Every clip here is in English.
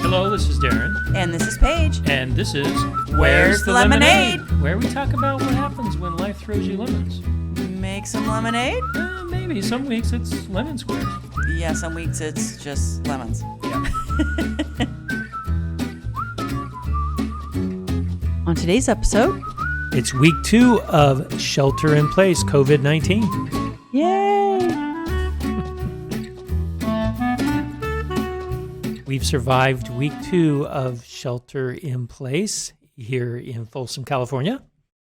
Hello, this is Darren. And this is Paige. And this is Where's the Lemonade? Where we talk about what happens when life throws you lemons. Make some lemonade? Maybe. Some weeks it's lemon squares. Yeah, some weeks it's just lemons. Yeah. On today's episode, It's week 2 of Shelter in Place COVID-19. yay! We've survived week 2 of Shelter in Place here in Folsom, California.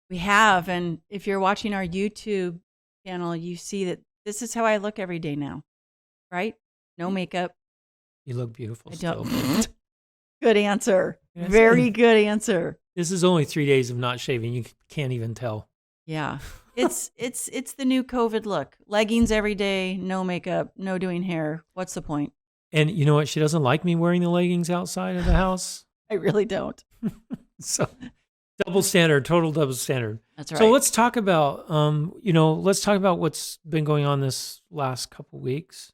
We have, and if you're watching our YouTube channel, you see that this is how I look every day now, right? No makeup. You look beautiful I still. don't. Good answer. Yes. Very good answer. This is only 3 days of not shaving. You can't even tell. Yeah. It's the new COVID look. Leggings every day, no makeup, no doing hair. What's the point? And you know what? She doesn't like me wearing the leggings outside of the house. I really don't. So double standard, total double standard. That's right. So let's talk about, let's talk about what's been going on this last couple weeks.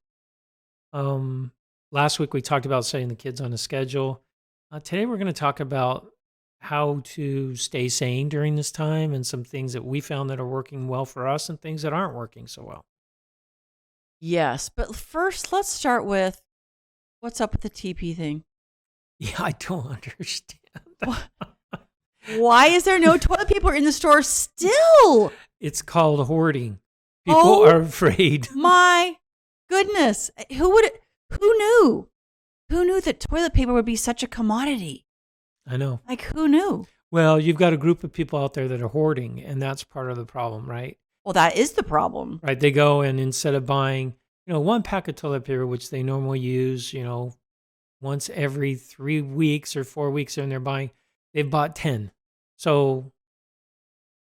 Last week we talked about setting the kids on a schedule. Today we're going to talk about how to stay sane during this time and some things that we found that are working well for us and things that aren't working so well. Yes, but first let's start with what's up with the TP thing? Yeah, I don't understand. Why is there no toilet paper in the store still? It's called hoarding. People Oh. are afraid. My goodness. Who knew? Who knew that toilet paper would be such a commodity? I know. Like, who knew? Well, you've got a group of people out there that are hoarding, and that's part of the problem, right? Well, that is the problem. Right. They go and instead of buying, one pack of toilet paper, which they normally use, once every 3 weeks or 4 weeks, and they've bought 10. So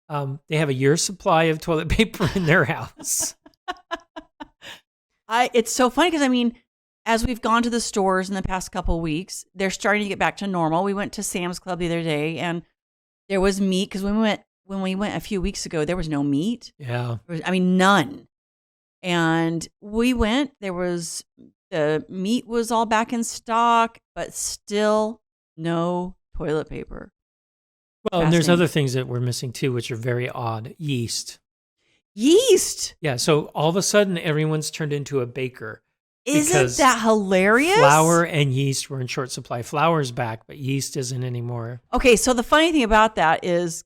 they have a year's supply of toilet paper in their house. It's so funny because, as we've gone to the stores in the past couple of weeks, they're starting to get back to normal. We went to Sam's Club the other day, and there was meat because when we went a few weeks ago, there was no meat. Yeah. None. And we went, the meat was all back in stock, but still no toilet paper. Well, and there's other things that we're missing too, which are very odd. Yeast. Yeast. Yeah. So all of a sudden, everyone's turned into a baker. Isn't that hilarious? Flour and yeast were in short supply. Flour's back, but yeast isn't anymore. Okay, so the funny thing about that is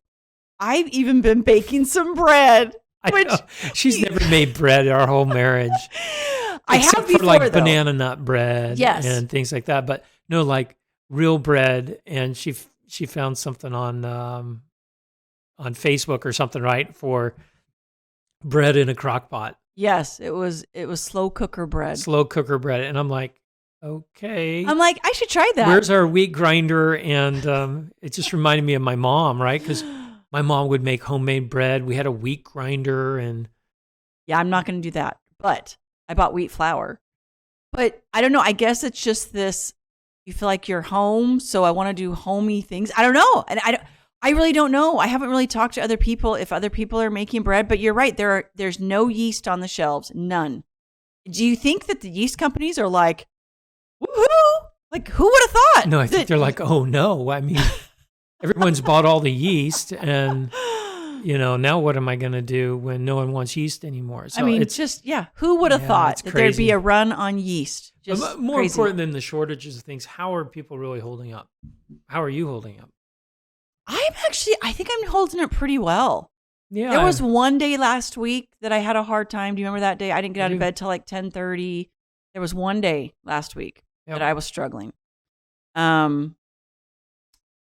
I've even been baking some bread. She's never made bread our whole marriage. I Except have before, for like though. banana nut bread and things like that. But no, like real bread. And she found something on Facebook or something, right, for bread in a crock pot. Yes, it was slow cooker bread. Slow cooker bread. And I'm like, okay. I'm like, I should try that. Where's our wheat grinder? And it just reminded me of my mom, right? Because my mom would make homemade bread. We had a wheat grinder and... Yeah, I'm not going to do that. But I bought wheat flour. But I don't know. I guess it's just this, you feel like you're home, so I want to do homey things. I don't know. And I really don't know. I haven't really talked to other people if other people are making bread. But you're right. There's no yeast on the shelves. None. Do you think that the yeast companies are like, woohoo? Like, who would have thought? No, I think they're like, oh, no. Everyone's bought all the yeast and, now what am I going to do when no one wants yeast anymore? So who would have thought that there'd be a run on yeast? Just more crazy. Important than the shortages of things, how are people really holding up? How are you holding up? I think I'm holding it pretty well. Yeah. There was one day last week that I had a hard time. Do you remember that day? I didn't get out of bed till like 10:30. There was one day last week that I was struggling.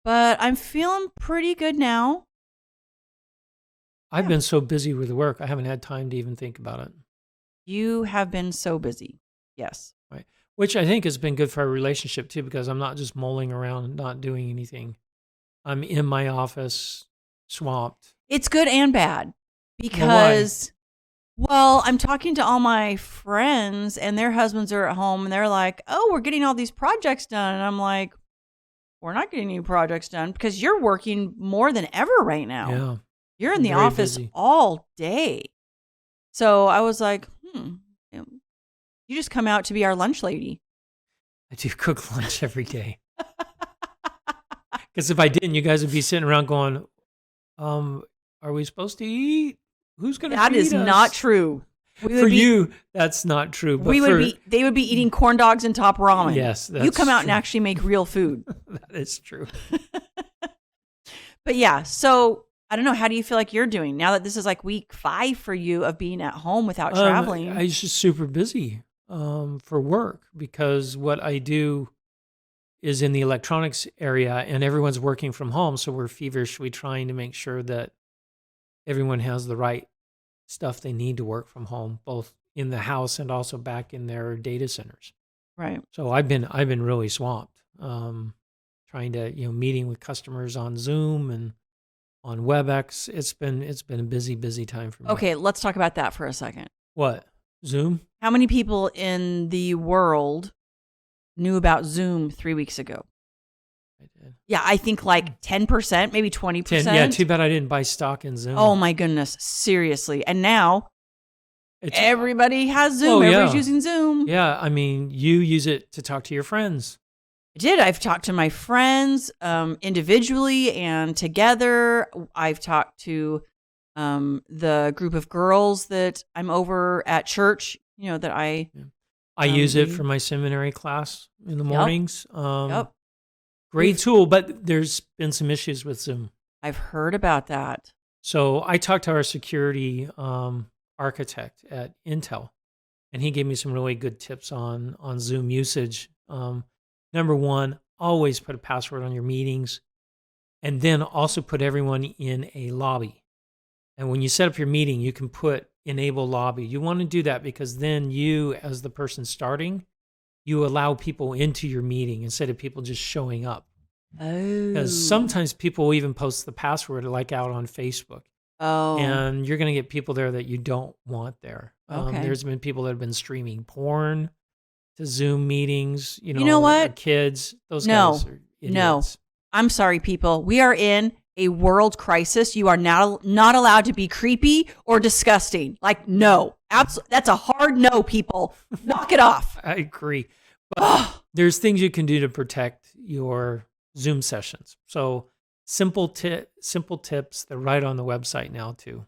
But I'm feeling pretty good now. I've been so busy with work, I haven't had time to even think about it. You have been so busy. Yes. Right. Which I think has been good for our relationship too, because I'm not just mulling around and not doing anything. I'm in my office, swamped. It's good and bad because, I'm talking to all my friends and their husbands are at home and they're like, oh, we're getting all these projects done. And I'm like, we're not getting any projects done because you're working more than ever right now. Yeah. You're in the office all day. So I was like, You just come out to be our lunch lady. I do cook lunch every day. Because if I didn't, you guys would be sitting around going, are we supposed to eat? Who's going to feed us? That is not true. For you, that's not true. But they would be eating corn dogs and top ramen. Yes, that's you come out true. and actually make real food. That is true. But yeah, so I don't know. How do you feel like you're doing now that this is like week 5 for you of being at home without traveling? I was just super busy for work because what I do is in the electronics area and everyone's working from home. So we're feverishly trying to make sure that everyone has the right stuff they need to work from home, both in the house and also back in their data centers. Right. So I've been really swamped, trying to, meeting with customers on Zoom and on WebEx. It's been a busy time for me. Okay, let's talk about that for a second. What? Zoom? How many people in the world knew about Zoom 3 weeks ago? I did. Yeah, I think like 10%, maybe 20%. Yeah, too bad I didn't buy stock in Zoom. Oh my goodness, seriously. And now everybody has Zoom. Oh, yeah. Everybody's using Zoom. Yeah, I mean, you use it to talk to your friends. I did. I've talked to my friends individually and together. I've talked to the group of girls that I'm over at church, that I use it for my seminary class in the mornings. Yep. Great tool, but there's been some issues with Zoom. I've heard about that. So I talked to our security architect at Intel, and he gave me some really good tips on Zoom usage. Number one, always put a password on your meetings, and then also put everyone in a lobby. And when you set up your meeting, you can put enable lobby. You want to do that because then you, as the person starting, you allow people into your meeting instead of people just showing up. Oh. Because sometimes people will even post the password like out on Facebook. Oh. And you're going to get people there that you don't want there. Okay. There's been people that have been streaming porn to Zoom meetings. You know what? Kids, those guys are idiots. No. I'm sorry, people. We are in a world crisis. You are not allowed to be creepy or disgusting. Like, no. That's a hard no, people. Knock it off. I agree. But there's things you can do to protect your Zoom sessions. So simple tips. They're right on the website now too.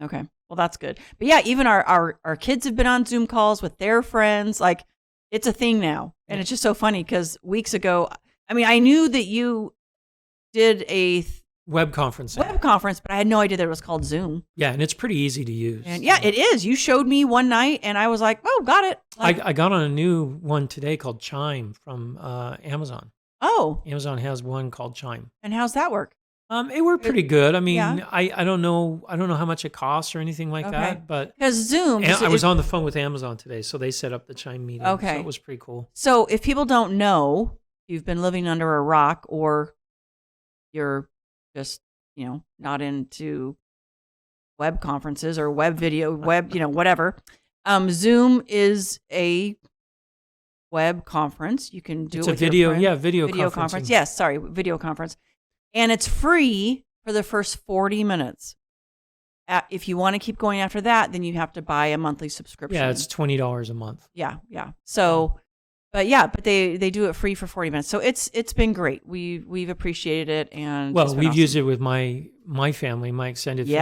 Okay. Well, that's good. But yeah, even our kids have been on Zoom calls with their friends. Like, it's a thing now. And it's just so funny because weeks ago, I mean, I knew that you did a web conference, but I had no idea that it was called Zoom. Yeah, and it's pretty easy to use. And yeah, it is. You showed me one night and I was like, oh, got it. Like, I got on a new one today called Chime from Amazon. Oh. Amazon has one called Chime. And how's that work? It worked pretty good. I mean, yeah. I don't know how much it costs or anything like that, but because Zoom, I was on the phone with Amazon today, so they set up the Chime meeting. Okay, so it was pretty cool. So if people don't know, you've been living under a rock, or you're just not into web conferences or web video, whatever. Zoom is a web conference. You can do it's it a with video, your friend. video conference. Yes, sorry, video conference. And it's free for the first 40 minutes. If you want to keep going after that, then you have to buy a monthly subscription. Yeah, it's $20 a month. Yeah. So, but they do it free for 40 minutes. So it's been great. We've appreciated it, and well, we've used it with my family, my extended family.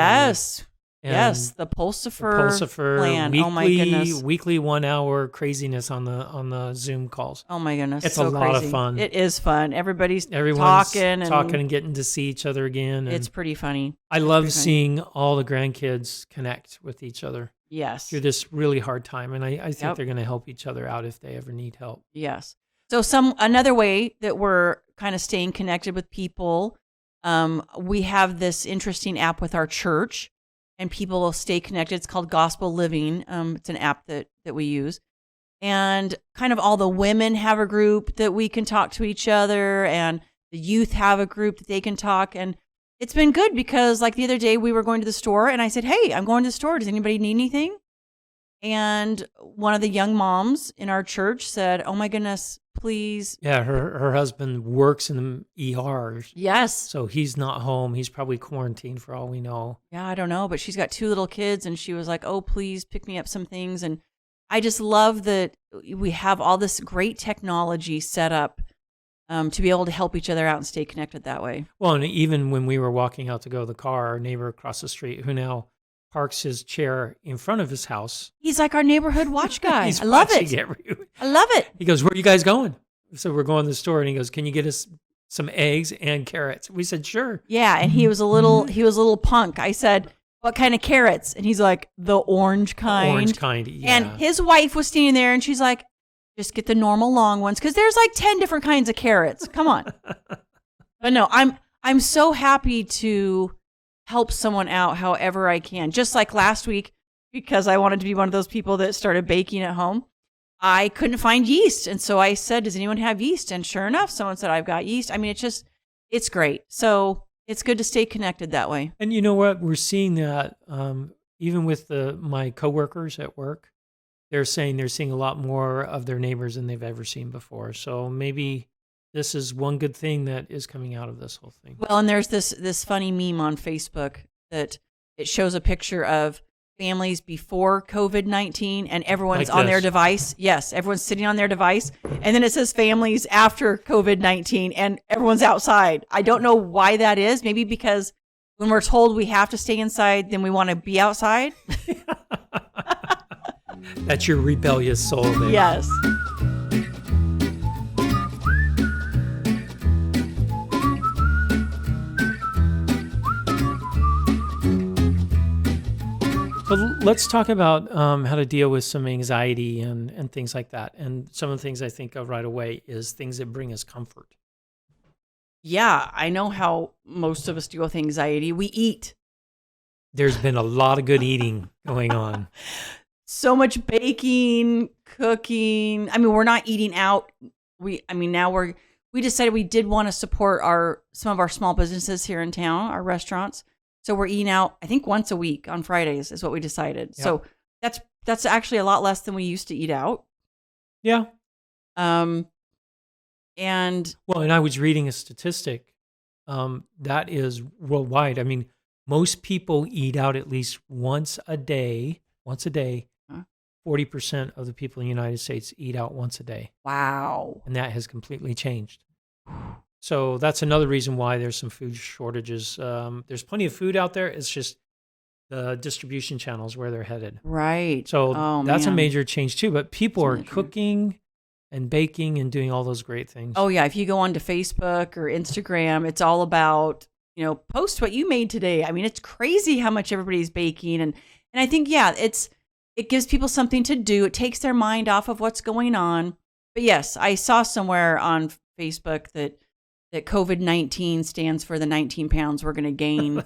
Yes, the Pulsifer plan. Weekly, oh my goodness, weekly 1 hour craziness on the Zoom calls. Oh my goodness, it's so a lot crazy. of fun. It is fun. Everyone's talking and getting to see each other again. It's pretty funny. I love seeing all the grandkids connect with each other. Yes, through this really hard time, and I think they're going to help each other out if they ever need help. Yes. So another way that we're kind of staying connected with people, we have this interesting app with our church. And people will stay connected. It's called Gospel Living. It's an app that we use. And kind of all the women have a group that we can talk to each other. And the youth have a group that they can talk. And it's been good because like the other day we were going to the store and I said, hey, I'm going to the store. Does anybody need anything? And one of the young moms in our church said, oh my goodness, please. Yeah, her husband works in the ER. Yes. So he's not home. He's probably quarantined for all we know. Yeah, I don't know. But she's got 2 little kids and she was like, oh, please pick me up some things. And I just love that we have all this great technology set up to be able to help each other out and stay connected that way. Well, and even when we were walking out to go to the car, our neighbor across the street, who now parks his chair in front of his house. He's like our neighborhood watch guy. He's I love watching it. I love it. He goes, "Where are you guys going?" So we're going to the store, and he goes, "Can you get us some eggs and carrots?" We said, "Sure." Yeah, and he was a little punk. I said, "What kind of carrots?" And he's like, "The orange kind." Orange kind, yeah. And his wife was standing there, and she's like, "Just get the normal long ones, because there's like 10 different kinds of carrots. Come on." But no, I'm so happy to help someone out however I can. Just like last week, because I wanted to be one of those people that started baking at home. I couldn't find yeast. And so I said, "Does anyone have yeast?" And sure enough, someone said, "I've got yeast." I mean, it's great. So it's good to stay connected that way. And you know what? We're seeing that even with my coworkers at work, they're saying they're seeing a lot more of their neighbors than they've ever seen before. So maybe this is one good thing that is coming out of this whole thing. Well, and there's this funny meme on Facebook that it shows a picture of families before COVID-19 and everyone's Like on their this. device. Yes, everyone's sitting on their device. And then it says families after COVID-19 and everyone's outside. I don't know why that is. Maybe because when we're told we have to stay inside, then we want to be outside. That's your rebellious soul there. Yes. But let's talk about how to deal with some anxiety and things like that. And some of the things I think of right away is things that bring us comfort. Yeah, I know how most of us deal with anxiety. We eat. There's been a lot of good eating going on. So much baking, cooking. I mean, we're not eating out. We decided we did want to support some of our small businesses here in town, our restaurants. So we're eating out, I think once a week on Fridays is what we decided. Yep. So that's actually a lot less than we used to eat out. Yeah. And Well, and I was reading a statistic that is worldwide. I mean, most people eat out at least once a day. Huh? 40% of the people in the United States eat out once a day. wow. And that has completely changed. So that's another reason why there's some food shortages. There's plenty of food out there. It's just the distribution channels where they're headed. Right. So that's a man. major change too. But people That's are really true. cooking and baking and doing all those great things. Oh yeah, if you go onto Facebook or Instagram, it's all about, post what you made today. I mean, it's crazy how much everybody's baking and I think it gives people something to do. It takes their mind off of what's going on. But yes, I saw somewhere on Facebook that COVID-19 stands for the 19 pounds we're going to gain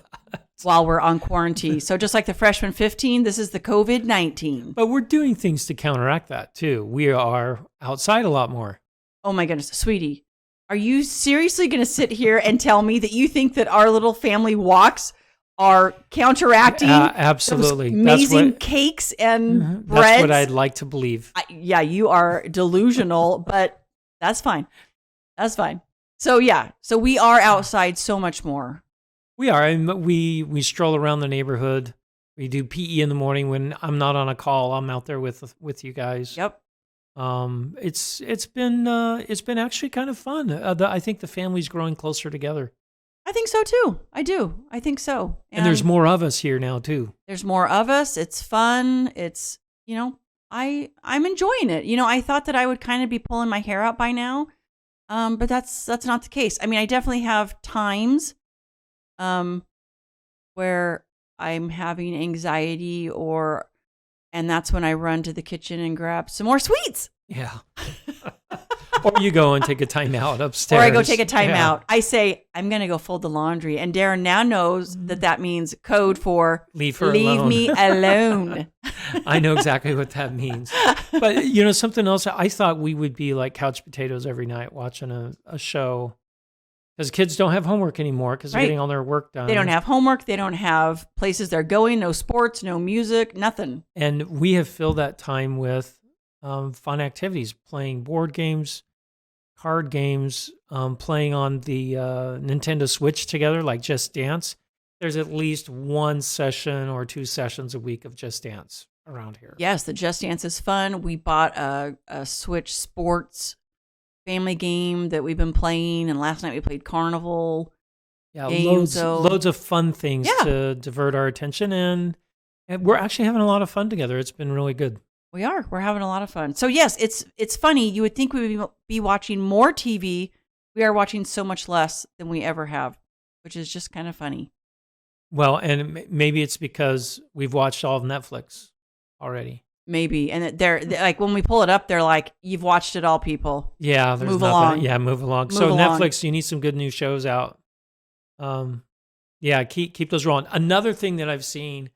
while we're on quarantine. So just like the freshman 15, this is the COVID-19. But we're doing things to counteract that too. We are outside a lot more. Oh my goodness, sweetie. Are you seriously going to sit here and tell me that you think that our little family walks are counteracting Absolutely. those amazing cakes and breads? That's what I'd like to believe. Yeah, you are delusional, but that's fine. That's fine. So yeah, so we are outside so much more. We are. And we stroll around the neighborhood. We do PE in the morning when I'm not on a call. I'm out there with you guys. Yep. It's been actually kind of fun. I think the family's growing closer together. I think so too. I do. I think so. And there's more of us here now too. There's more of us. It's fun. It's, I'm enjoying it. I thought that I would kind of be pulling my hair out by now. But that's not the case. I mean, I definitely have times where I'm having anxiety and that's when I run to the kitchen and grab some more sweets. Yeah. Or you go and take a timeout upstairs. Or I go take a timeout. Yeah. I say, I'm going to go fold the laundry. And Darren now knows that means code for Leave alone. me alone. I know exactly what that means. But, something else, I thought we would be like couch potatoes every night watching a show. Because kids don't have homework anymore because they're Right. getting all their work done. They don't have homework. They don't have places they're going, no sports, no music, nothing. And we have filled that time with fun activities, playing board games, card games, playing on the Nintendo Switch together, like Just Dance. There's at least one session or two sessions a week of Just Dance. around here. Yes, the Just Dance is fun. We bought a Switch Sports family game that we've been playing, and last night we played Carnival. Yeah, Game, loads of fun things to divert our attention, and we're actually having a lot of fun together. It's been really good. We are. We're having a lot of fun. So yes, it's funny. You would think we would be watching more TV. We are watching so much less than we ever have, which is just kind of funny. Well, and maybe it's because we've watched all of Netflix already. Maybe, and they're like when we pull it up, they're like, "You've watched it all, people." Yeah, there's move nothing. along. Yeah, move along. Move So along. Netflix, you need some good new shows out. Yeah, keep those rolling. Another thing that I've seen,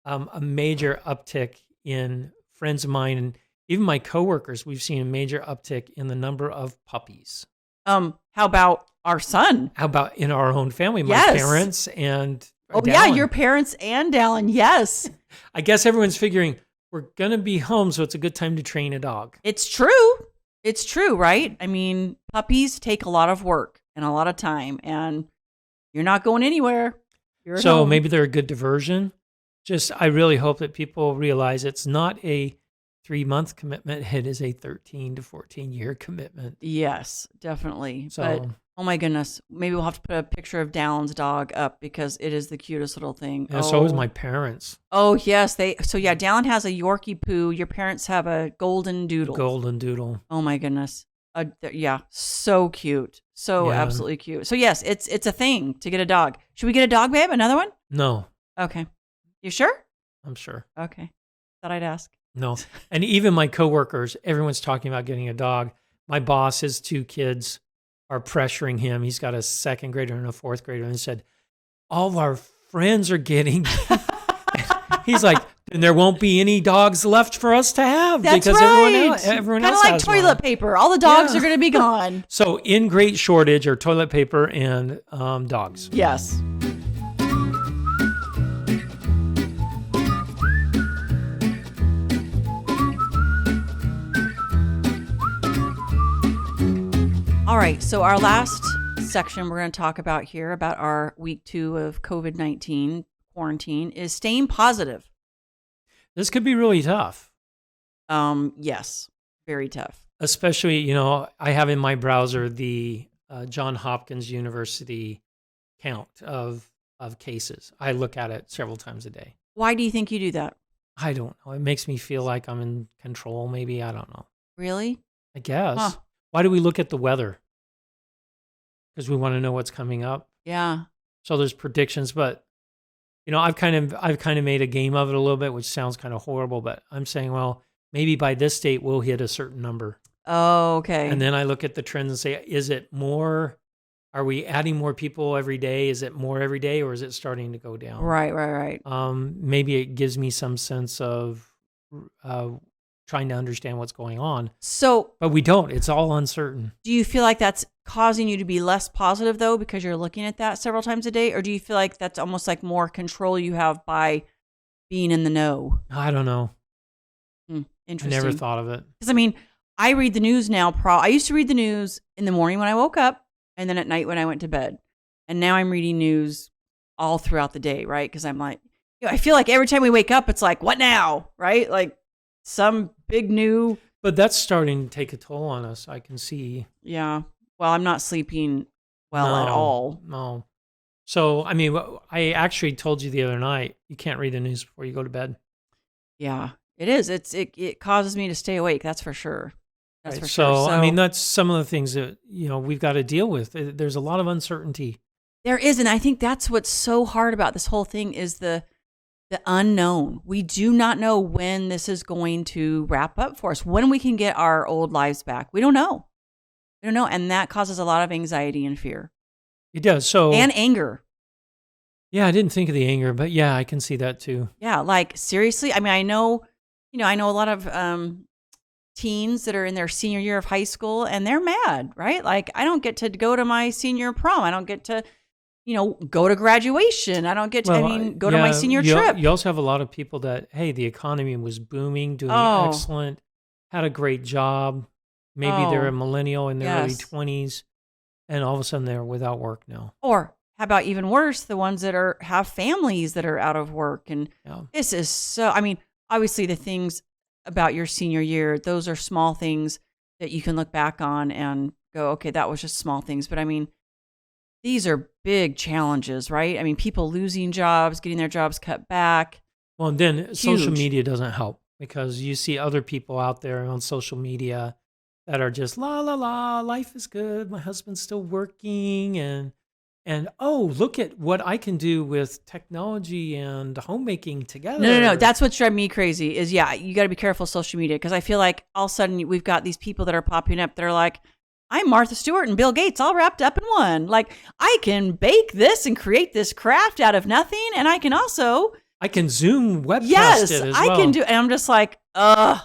a major uptick in friends of mine and even my coworkers. We've seen a major uptick in the number of puppies. How about our son? How about in our own family? My Yes. parents and Oh yeah, Dallin. your parents and Dallin. Yes, I guess everyone's figuring we're gonna be home, so it's a good time to train a dog. it's true. It's true, right? I mean, puppies take a lot of work and a lot of time, and you're not going anywhere. You're at So home. maybe they're a good diversion. Just I really hope that people realize it's not a 3-month commitment. It is a 13 to 14-year commitment. Yes, definitely. So But oh my goodness, maybe we'll have to put a picture of Dallin's dog up because it is the cutest little thing. yeah, so is my parents. Oh yes, Dallin has a Yorkie poo. Your parents have a golden doodle. Golden Doodle. Oh my goodness. Yeah, so cute. So Yeah. absolutely cute. So yes, it's a thing to get a dog. Should we get a dog, babe? Another one? No, Okay. You sure? I'm sure. Okay. Thought I'd ask. No. And even my coworkers, everyone's talking about getting a dog. My boss, his 2 kids are pressuring him. He's got a 2nd grader and a 4th grader. And he said, all of our friends are getting. He's like, then there won't be any dogs left for us to have That's because right. everyone Kind else of like has toilet one. paper. All the dogs Yeah. are going to be gone. So in great shortage are toilet paper and dogs. Yes. All right. So our last section we're going to talk about here about our week 2 of COVID-19 quarantine is staying positive. This could be really tough, Yes. Very tough. especially, I have in my browser the Johns Hopkins University count of cases. I look at it several times a day. Why do you think you do that? I don't know. It makes me feel like I'm in control, maybe. I don't know. Really? I guess. Huh. Why do we look at the weather? Because we want to know what's coming up. Yeah. So there's predictions, but I've kind of made a game of it a little bit, which sounds kind of horrible, but I'm saying, well, maybe by this date we'll hit a certain number. Oh, okay. And then I look at the trends and say, is it more? Are we adding more people every day? Is it more every day, or is it starting to go down? Right. Maybe it gives me some sense of trying to understand what's going on. So, But we don't. It's all uncertain. do you feel like that's causing you to be less positive though because you're looking at that several times a day, or do you feel like that's almost like more control you have by being in the know? I don't know. I Interesting. never thought of it. Because I mean, I read the news now. I used to read the news in the morning when I woke up, and then at night when I went to bed. And now I'm reading news all throughout the day, right? Because I'm like, I feel like every time we wake up, it's like, what now, right? Like some big new. But that's starting to take a toll on us. I can see. Yeah. Well, I'm not sleeping well at all. No. So, I mean, I actually told you the other night, you can't read the news before you go to bed. Yeah, it is. It causes me to stay awake. That's for sure. That's Right? for sure. So, I mean, that's some of the things that, we've got to deal with. There's a lot of uncertainty. there is, and I think that's what's so hard about this whole thing is the unknown. We do not know when this is going to wrap up for us, when we can get our old lives back. We don't know. And that causes a lot of anxiety and fear It does. So, and anger. yeah, I didn't think of the anger, but yeah, I can see that too. Yeah, like seriously. I mean, I know a lot of teens that are in their senior year of high school, and they're mad, right? Like, I don't get to go to my senior prom. I don't get to, go to graduation. I don't get to, go to my senior trip. You also have a lot of people that, hey, the economy was booming, doing Oh. excellent, had a great job. Maybe they're a millennial in their early Yes. 20s, and all of a sudden they're without work now. Or how about even worse, the ones that have families that are out of work. And Yeah. this is so, I mean, obviously the things about your senior year, those are small things that you can look back on and go, okay, that was just small things. But I mean, these are big challenges, right? I mean, people losing jobs, getting their jobs cut back. Well, and then social Huge. media doesn't help because you see other people out there on social media that are just la la la, life is good, my husband's still working, and oh, look at what I can do with technology and homemaking together. No. That's what's driving me crazy is, yeah, you got to be careful with social media because I feel like all of a sudden we've got these people that are popping up that are like, I'm Martha Stewart and Bill Gates all wrapped up in one. Like, I can bake this and create this craft out of nothing, and I can also... I can Zoom webcast yes, it as I well. can do... And I'm just like, ugh.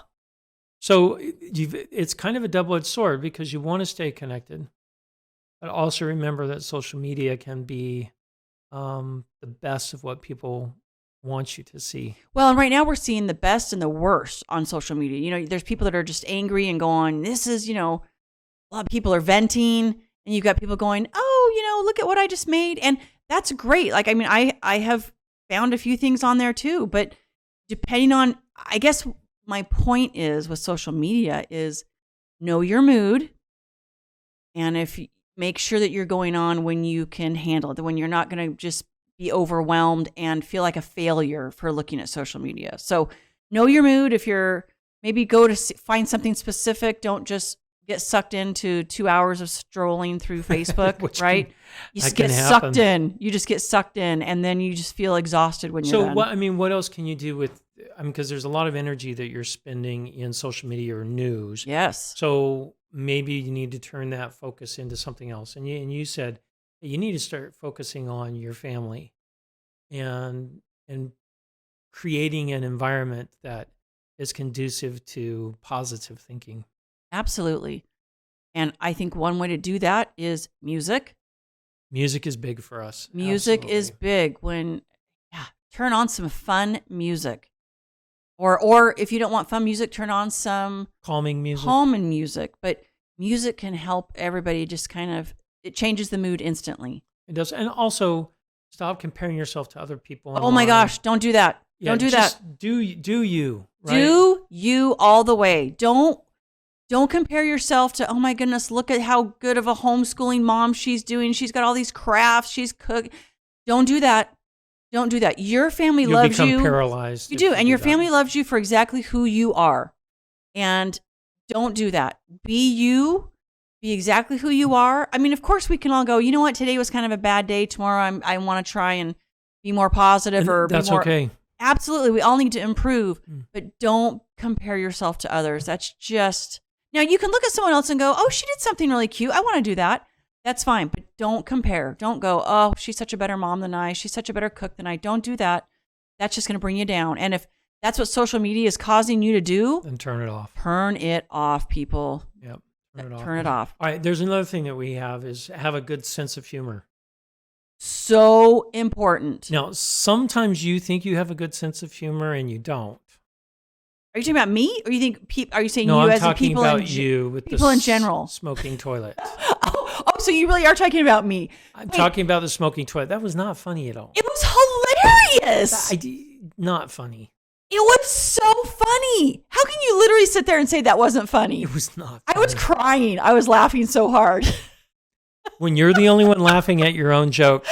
So it's kind of a double-edged sword because you want to stay connected, but also remember that social media can be the best of what people want you to see. Well, and right now we're seeing the best and the worst on social media. You know, there's people that are just angry and going, this is, you know, a lot of people are venting, and you've got people going, oh, you know, look at what I just made. And that's great. Like, I mean, I have found a few things on there too, but depending on, I guess my point is with social media is know your mood. And make sure that you're going on when you can handle it, when you're not going to just be overwhelmed and feel like a failure for looking at social media. So know your mood. If you're maybe go to find something specific, don't just get sucked into 2 hours of strolling through Facebook, right? You just get sucked in. You just get sucked in, and then you just feel exhausted when you're done. So what else can you do with, because there's a lot of energy that you're spending in social media or news. Yes. So maybe you need to turn that focus into something else. And you said that you need to start focusing on your family and creating an environment that is conducive to positive thinking. Absolutely. And I think one way to do that is music. Music is big for us. Music is big. Turn on some fun music. Or if you don't want fun music, turn on some calming music. But music can help everybody just it changes the mood instantly. It does. And also stop comparing yourself to other people. Oh my gosh, don't do that. Yeah, don't do that. Do you. Right? Do you all the way. Don't compare yourself to, oh my goodness, look at how good of a homeschooling mom she's doing. She's got all these crafts. She's cooked. Don't do that. Don't do that. Your family loves you. You'll become paralyzed. You do. And your family loves you for exactly who you are. And don't do that. Be you. Be exactly who you are. I mean, of course, we can all go, you know what? Today was kind of a bad day. Tomorrow, I want to try and be more positive or that's be more. Okay. Absolutely. We all need to improve. But don't compare yourself to others. That's just. Now, you can look at someone else and go, oh, she did something really cute. I want to do that. That's fine. But don't compare. Don't go, oh, she's such a better mom than I. She's such a better cook than I. Don't do that. That's just going to bring you down. And if that's what social media is causing you to do, then turn it off. Turn it off, people. Yep. Turn it off. All right. There's another thing that we have is have a good sense of humor. So important. Now, sometimes you think you have a good sense of humor and you don't. Are you talking about me, or you think are you saying no, you I'm as talking people about in you with people the in general smoking toilet? oh, so you really are talking about me? I'm talking about the smoking toilet. That was not funny at all. It was hilarious. Not funny. It was so funny. How can you literally sit there and say that wasn't funny? It was not. I was crying. I was laughing so hard. When you're the only one laughing at your own joke.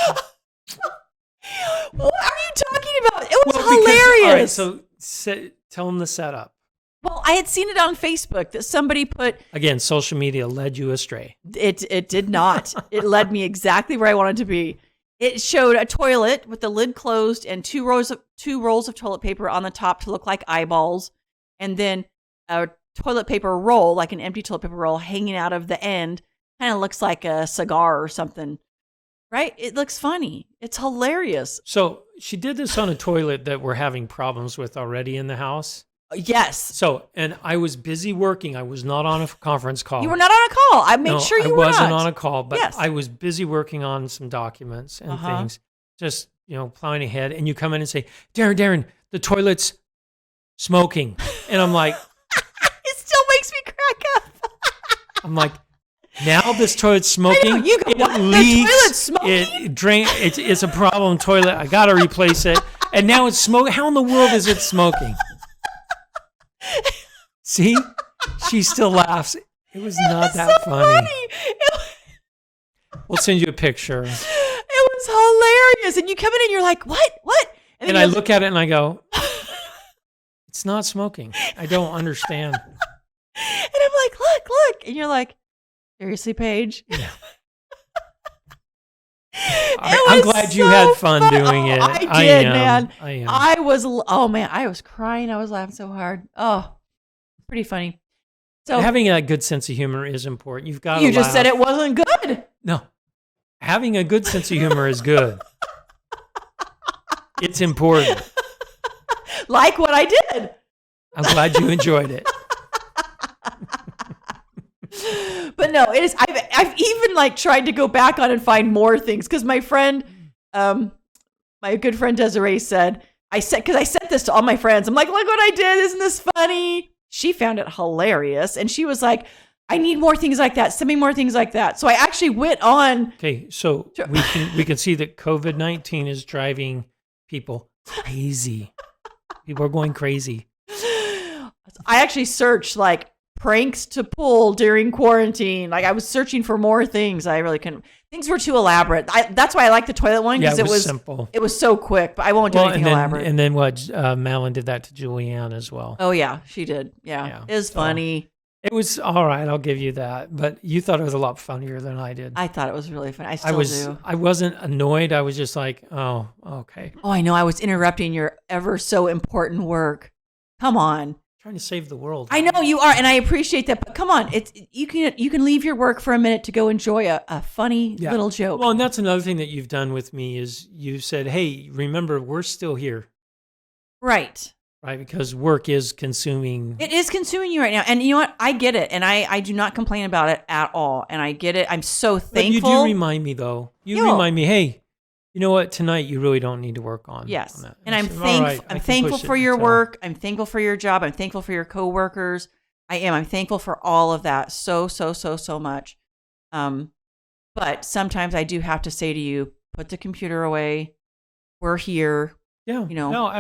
What are you talking about? It was hilarious. All right, so tell them the setup. Well, I had seen it on Facebook that somebody put. Again, social media led you astray. It did not. It led me exactly where I wanted to be. It showed a toilet with the lid closed and two rolls of toilet paper on the top to look like eyeballs, and then a toilet paper roll, like an empty toilet paper roll, hanging out of the end. Kind of looks like a cigar or something. Right? It looks funny. It's hilarious. So she did this on a toilet that we're having problems with already in the house. Yes. So, and I was busy working. I was not on a conference call. You were not on a call. I made sure you were not. I wasn't on a call, but yes. I was busy working on some documents and things. Just, plowing ahead. And you come in and say, Darren, the toilet's smoking. And I'm like. It still makes me crack up. I'm like. Now this toilet's smoking. You go, what? It leaks. The toilet's smoking? It drain. It's a problem toilet. I got to replace it. And now it's smoking. How in the world is it smoking? See? She still laughs. It was not that so funny. We'll send you a picture. It was hilarious. And you come in and you're like, what? And I look at it and I go, it's not smoking. I don't understand. And I'm like, look. And you're like, seriously, Paige? Yeah. I'm glad you had fun doing it. I did, man. I am. I was crying. I was laughing so hard. Oh, pretty funny. So having a good sense of humor is important. You've got to You just said it wasn't good. No. Having a good sense of humor is good. It's important. Like what I did. I'm glad you enjoyed it. But no, it is. I've even like tried to go back on and find more things because my friend, my good friend Desiree said, because I sent this to all my friends. I'm like, look what I did. Isn't this funny? She found it hilarious. And she was like, I need more things like that. Send me more things like that. So I actually went on. Okay. So we can see that COVID-19 is driving people crazy. People are going crazy. I actually searched like pranks to pull during quarantine. Like I was searching for more things. I really couldn't. Things were too elaborate. That's why I like the toilet one because it was simple. It was so quick. But I won't do anything elaborate. And then what? Madeline did that to Julianne as well. Oh yeah, she did. Yeah. It was funny. It was all right. I'll give you that. But you thought it was a lot funnier than I did. I thought it was really funny. I still do. I wasn't annoyed. I was just like, oh, okay. Oh, I know. I was interrupting your ever so important work. Come on. Trying to save the world. I know you are, and I appreciate that. But come on, you can leave your work for a minute to go enjoy a funny little joke. Well, and that's another thing that you've done with me is you said, "Hey, remember, we're still here." Right. Right, because work is consuming. It is consuming you right now, and you know what? I get it, and I do not complain about it at all, and I get it. I'm so thankful. But you do remind me, though. Remind me, hey. You know what? Tonight you really don't need to work on. Yes, on that. And I'm thankful. Right, I'm thankful for your work. I'm thankful for your job. I'm thankful for your coworkers. I am. I'm thankful for all of that so much. But sometimes I do have to say to you, put the computer away. We're here. Yeah. No,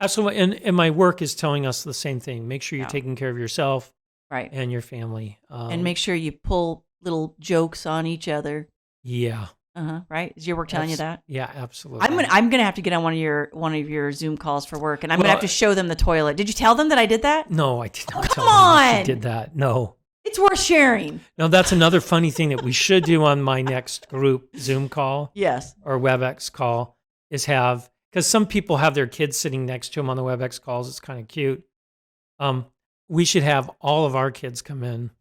absolutely. And my work is telling us the same thing. Make sure you're taking care of yourself, right, and your family, and make sure you pull little jokes on each other. Yeah. Right? Is your work telling you that? Yeah, absolutely. I'm gonna have to get on one of your Zoom calls for work, and I'm gonna have to show them the toilet. Did you tell them that I did that? No, I did not. Come on, you did that? No. It's worth sharing. No, that's another funny thing that we should do on my next group Zoom call. Yes. Or WebEx call is because some people have their kids sitting next to them on the WebEx calls. It's kind of cute. We should have all of our kids come in.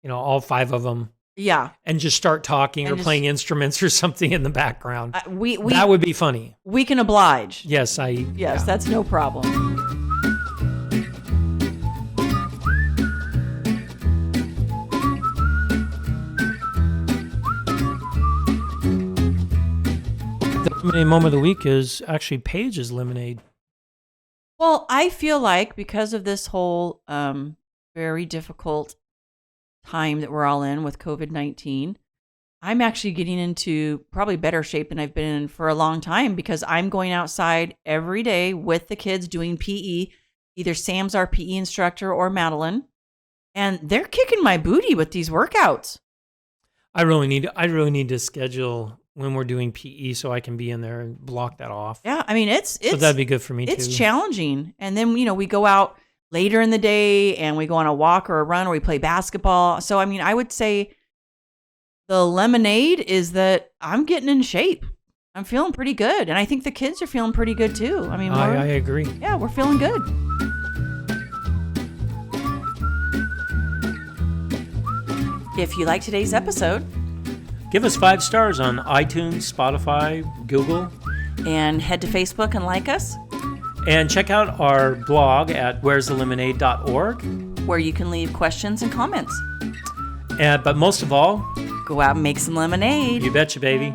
All 5 of them. Yeah. And just start talking or playing instruments or something in the background. That would be funny. We can oblige. Yes, that's no problem. The lemonade moment of the week is actually Paige's lemonade. Well, I feel like because of this whole very difficult time that we're all in with COVID-19, I'm actually getting into probably better shape than I've been in for a long time because I'm going outside every day with the kids doing PE. Either Sam's our PE instructor or Madeline, and they're kicking my booty with these workouts. I really need to schedule when we're doing PE so I can be in there and block that off. Yeah, I mean so that'd be good for me too. It's challenging, and then we go out later in the day and we go on a walk or a run or we play basketball. So, I mean, I would say the lemonade is that I'm getting in shape. I'm feeling pretty good. And I think the kids are feeling pretty good too. I mean, I agree. Yeah, we're feeling good. If you like today's episode, give us 5 stars on iTunes, Spotify, Google. And head to Facebook and like us. And check out our blog at where'sthelemonade.org, where you can leave questions and comments. But most of all, go out and make some lemonade. You betcha, baby.